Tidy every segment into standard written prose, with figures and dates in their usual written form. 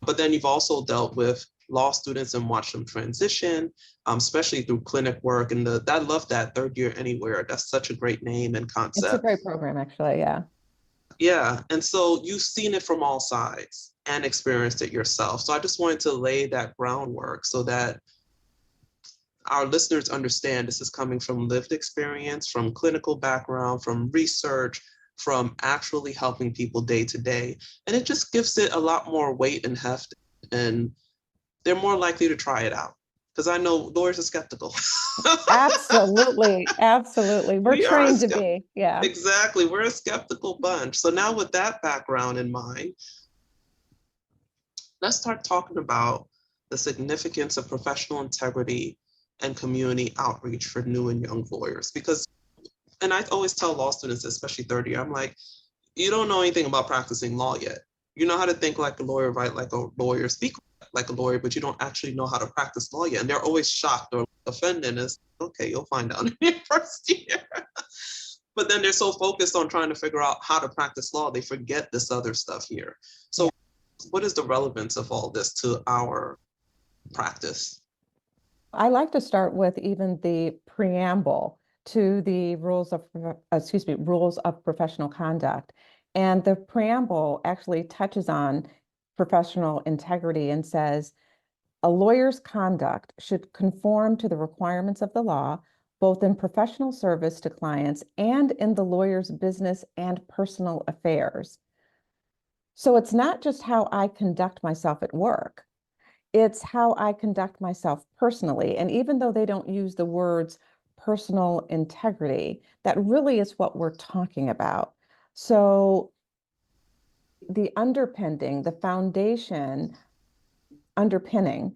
But then you've also dealt with law students and watched them transition, especially through clinic work. And I love that Third Year Anywhere. That's such a great name and It's a concept. great program, actually. Yeah. Yeah. And so you've seen it from all sides and experienced it yourself. So I just wanted to lay that groundwork so that our listeners understand this is coming from lived experience, from clinical background, from research, from actually helping people day to day. And it just gives it a lot more weight and heft, and they're more likely to try it out. Because I know lawyers are skeptical. Absolutely. Absolutely. We're We are a trained to skeptical. be. Yeah. Exactly. We're a skeptical bunch. So now with that background in mind, let's start talking about the significance of professional integrity and community outreach for new and young lawyers. Because, and I always tell law students, especially 30, I'm like, you don't know anything about practicing law yet. You know how to think like a lawyer, write like a lawyer, speak like a lawyer, but you don't actually know how to practice law yet. And they're always shocked or offended. It's okay, you'll find out in your first year. But then they're so focused on trying to figure out how to practice law, they forget this other stuff here. So, Yeah. what is the relevance of all this to our practice? I like to start with even the preamble to the rules of professional conduct. And the preamble actually touches on professional integrity and says, a lawyer's conduct should conform to the requirements of the law, both in professional service to clients and in the lawyer's business and personal affairs. So it's not just how I conduct myself at work, it's how I conduct myself personally. And even though they don't use the words personal integrity, that really is what we're talking about. So the underpinning, the foundation, underpinning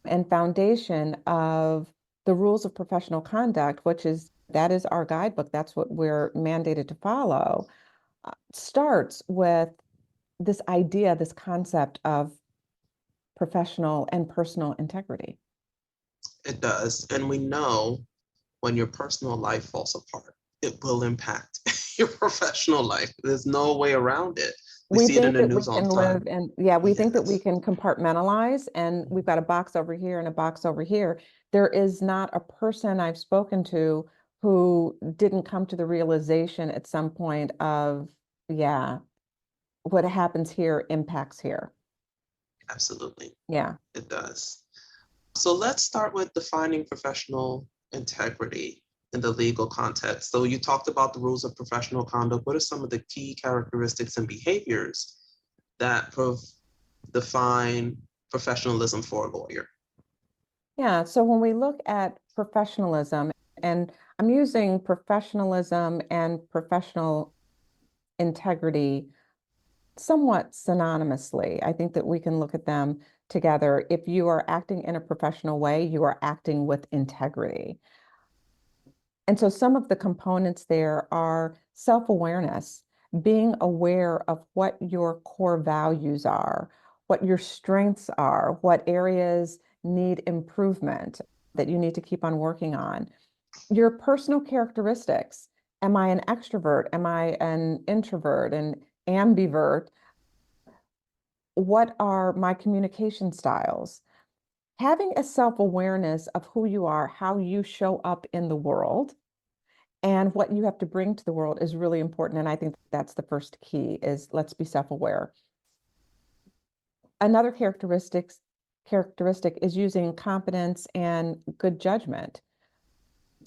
and foundation of the rules of professional conduct, which is that is our guidebook, that's what we're mandated to follow, starts with this idea, this concept of professional and personal integrity. It does. And we know when your personal life falls apart, it will impact your professional life. There's no way around it. We We see it in think the that we news all can the live time. and yeah, we think that we Yes. can compartmentalize and we've got a box over here and a box over here. There is not a person I've spoken to who didn't come to the realization at some point of, yeah, what happens here impacts here. Absolutely. Yeah. It does. So let's start with defining professional integrity in the legal context. So you talked about the rules of professional conduct. What are some of the key characteristics and behaviors that define professionalism for a lawyer? Yeah. So when we look at professionalism, and I'm using professionalism and professional integrity somewhat synonymously. I think that we can look at them together. If you are acting in a professional way, you are acting with integrity. And so some of the components there are self-awareness, being aware of what your core values are, what your strengths are, what areas need improvement that you need to keep on working on. Your personal characteristics. Am I an extrovert? Am I an introvert, an ambivert? What are my communication styles? Having a self-awareness of who you are, how you show up in the world, and what you have to bring to the world is really important. And I think that's the first key is let's be self-aware. Another characteristic is using competence and good judgment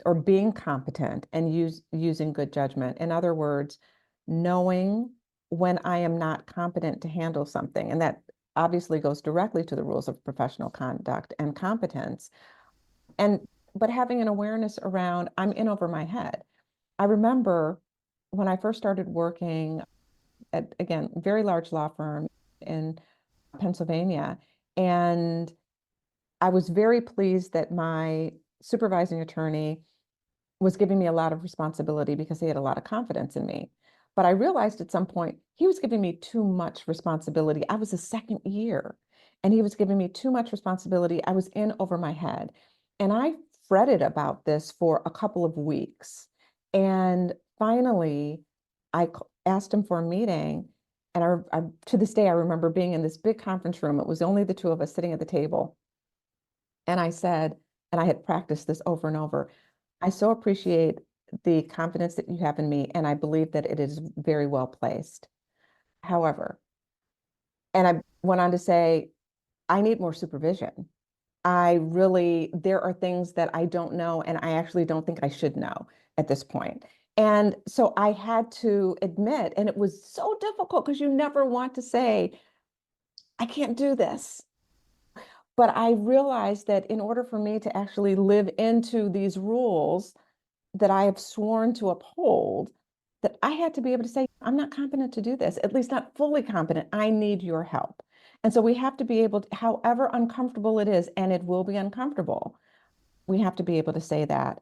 or being competent and using good judgment. In other words, knowing when I am not competent to handle something. And that obviously goes directly to the rules of professional conduct and competence. And but having an awareness around I'm in over my head. I remember when I first started working at, again, very large law firm in Pennsylvania, and I was very pleased that my supervising attorney was giving me a lot of responsibility because he had a lot of confidence in me. But I realized at some point he was giving me too much responsibility. I was a second year and he was giving me too much responsibility. I was in over my head. And I fretted about this for a couple of weeks. And finally, I asked him for a meeting And to this day, I remember being in this big conference room. It was only the two of us sitting at the table. And I said, and I had practiced this over and over, I so appreciate the confidence that you have in me, and I believe that it is very well placed. However, and I went on to say, I need more supervision. There are things that I don't know, and I actually don't think I should know at this point. And so I had to admit, and it was so difficult because you never want to say, I can't do this. But I realized that in order for me to actually live into these rules that I have sworn to uphold, that I had to be able to say, I'm not competent to do this, at least not fully competent. I need your help. And so we have to be able to, however uncomfortable it is, and it will be uncomfortable, we have to be able to say that.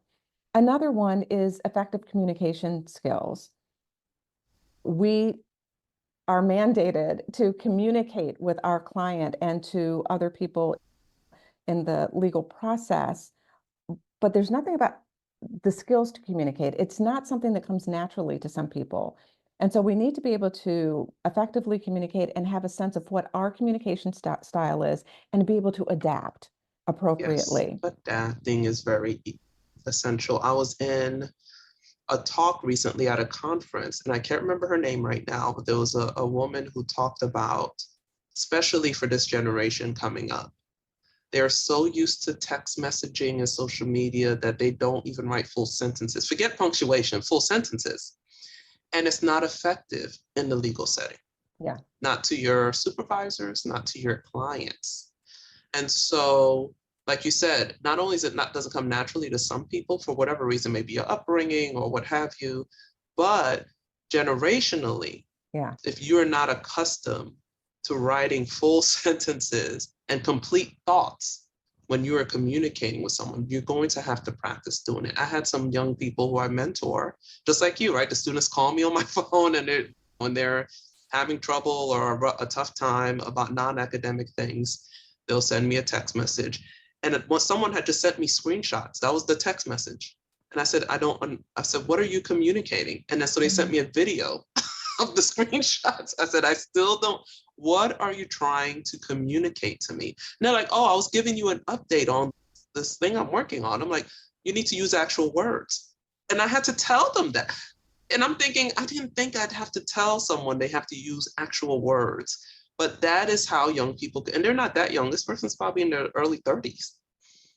Another one is effective communication skills. We are mandated to communicate with our client and to other people in the legal process, but there's nothing about the skills to communicate. It's not something that comes naturally to some people. And so we need to be able to effectively communicate and have a sense of what our communication style is and be able to adapt Yes, appropriately. adapting is very essential. I was in a talk recently at a conference, and I can't remember her name right now, but there was a woman who talked about, especially for this generation coming up, they're so used to text messaging and social media that they don't even write full sentences. Forget punctuation, full sentences. And it's not effective in the legal setting, Yeah. not to your supervisors, not to your clients. And so, like you said, not only is it not doesn't come naturally to some people for whatever reason, maybe your upbringing or what have you, but generationally, Yeah. if you're not accustomed to writing full sentences and complete thoughts when you are communicating with someone, you're going to have to practice doing it. I had some young people who I mentor, just like you, right? The students call me on my phone and when they're having trouble or a tough time about non-academic things, they'll send me a text message. And once someone had just sent me screenshots, that was the text message. And I said, I said, what are you communicating? And then so they sent me a video of the screenshots. I said, I still don't, what are you trying to communicate to me? And they're like, oh, I was giving you an update on this thing I'm working on. I'm like, you need to use actual words. And I had to tell them that. And I'm thinking, I didn't think I'd have to tell someone they have to use actual words. But that is how young people, and they're not that young. This person's probably in their early 30s,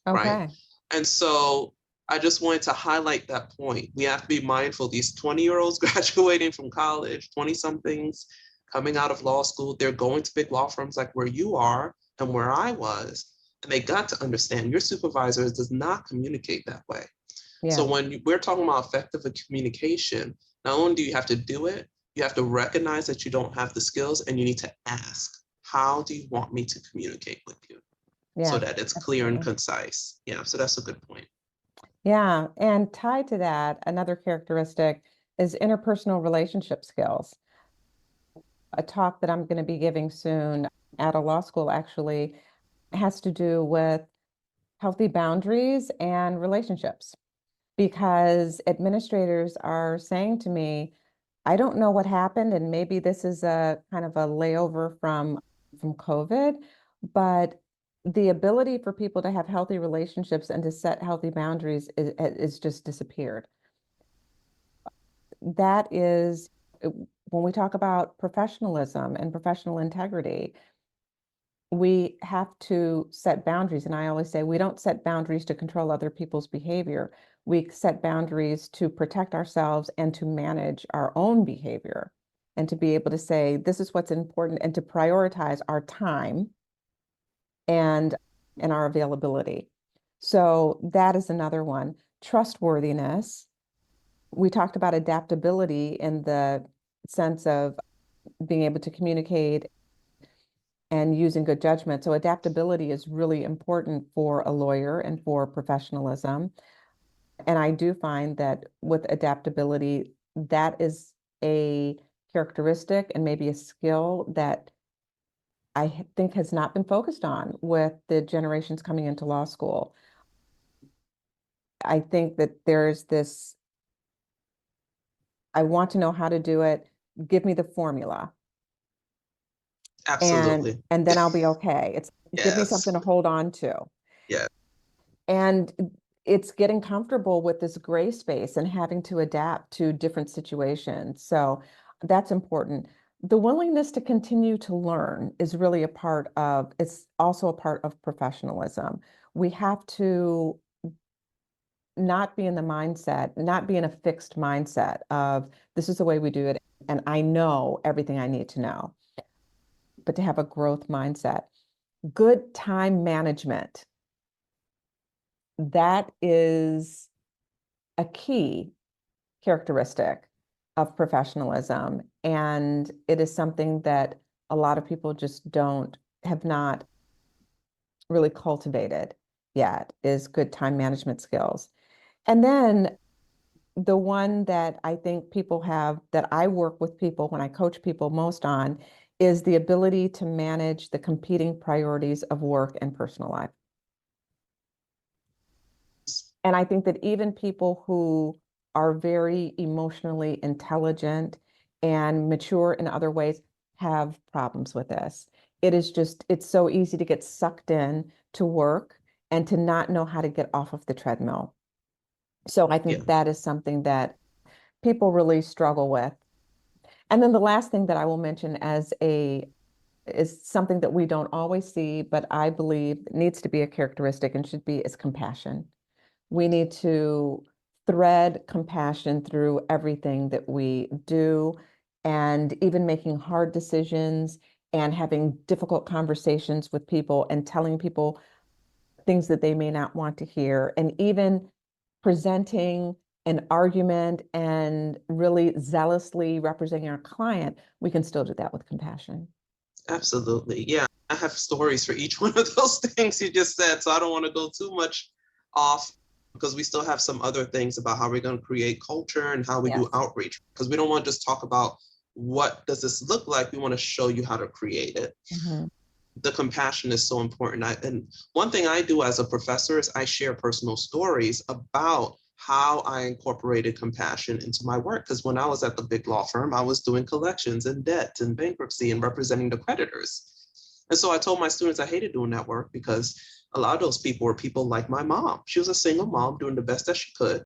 right? Okay. And so I just wanted to highlight that point. We have to be mindful. These 20-year-olds graduating from college, 20 somethings coming out of law school, they're going to big law firms like where you are and where I was. And they got to understand your supervisor does not communicate that way. So Yeah. when we're talking about effective communication, not only do you have to do it, you have to recognize that you don't have the skills and you need to ask, how do you want me to communicate with you? So Yeah. that it's clear and Absolutely. concise. Yeah, so that's a good point. Yeah. And tied to that, another characteristic is interpersonal relationship skills. A talk that I'm going to be giving soon at a law school actually has to do with healthy boundaries and relationships, because administrators are saying to me, I don't know what happened, and maybe this is a kind of a layover from COVID, but the ability for people to have healthy relationships and to set healthy boundaries is just disappeared. That is, when we talk about professionalism and professional integrity, we have to set boundaries. And I always say we don't set boundaries to control other people's behavior. We set boundaries to protect ourselves and to manage our own behavior and to be able to say, this is what's important, and to prioritize our time and our availability. So that is another one. Trustworthiness. We talked about adaptability in the sense of being able to communicate and using good judgment. So adaptability is really important for a lawyer and for professionalism. And I do find that with adaptability, that is a characteristic and maybe a skill that I think has not been focused on with the generations coming into law school. I think that there's this, I want to know how to do it. Give me the formula. Absolutely. and then I'll be okay. It's give me Yes. something to hold on to. Yeah. And it's getting comfortable with this gray space and having to adapt to different situations. So that's important. The willingness to continue to learn is really a part of, it's also a part of professionalism. We have to not be in the mindset, not be in a fixed mindset of this is the way we do it and I know everything I need to know, but to have a growth mindset. Good time management, that is a key characteristic of professionalism. And it is something that a lot of people just have not really cultivated yet, is good time management skills. And then the one that I think people have, that I work with people when I coach people most on, is the ability to manage the competing priorities of work and personal life. And I think that even people who are very emotionally intelligent and mature in other ways have problems with this. It is just, it's so easy to get sucked in to work and to not know how to get off of the treadmill. So I Yeah. think that is something that people really struggle with. And then the last thing that I will mention is something that we don't always see, but I believe needs to be a characteristic and should be, is compassion. We need to thread compassion through everything that we do, and even making hard decisions and having difficult conversations with people and telling people things that they may not want to hear, and even presenting an argument and really zealously representing our client. We can still do that with compassion. Absolutely. Yeah. I have stories for each one of those things you just said. So I don't want to go too much off because we still have some other things about how we're going to create culture and how we do Yes. outreach. Because we don't want to just talk about what does this look like. We want to show you how to create it. Mhm. The compassion is so important. And one thing I do as a professor is I share personal stories about how I incorporated compassion into my work. Because when I was at the big law firm, I was doing collections and debt and bankruptcy and representing the creditors. And so I told my students I hated doing that work because a lot of those people were people like my mom. She was a single mom doing the best that she could.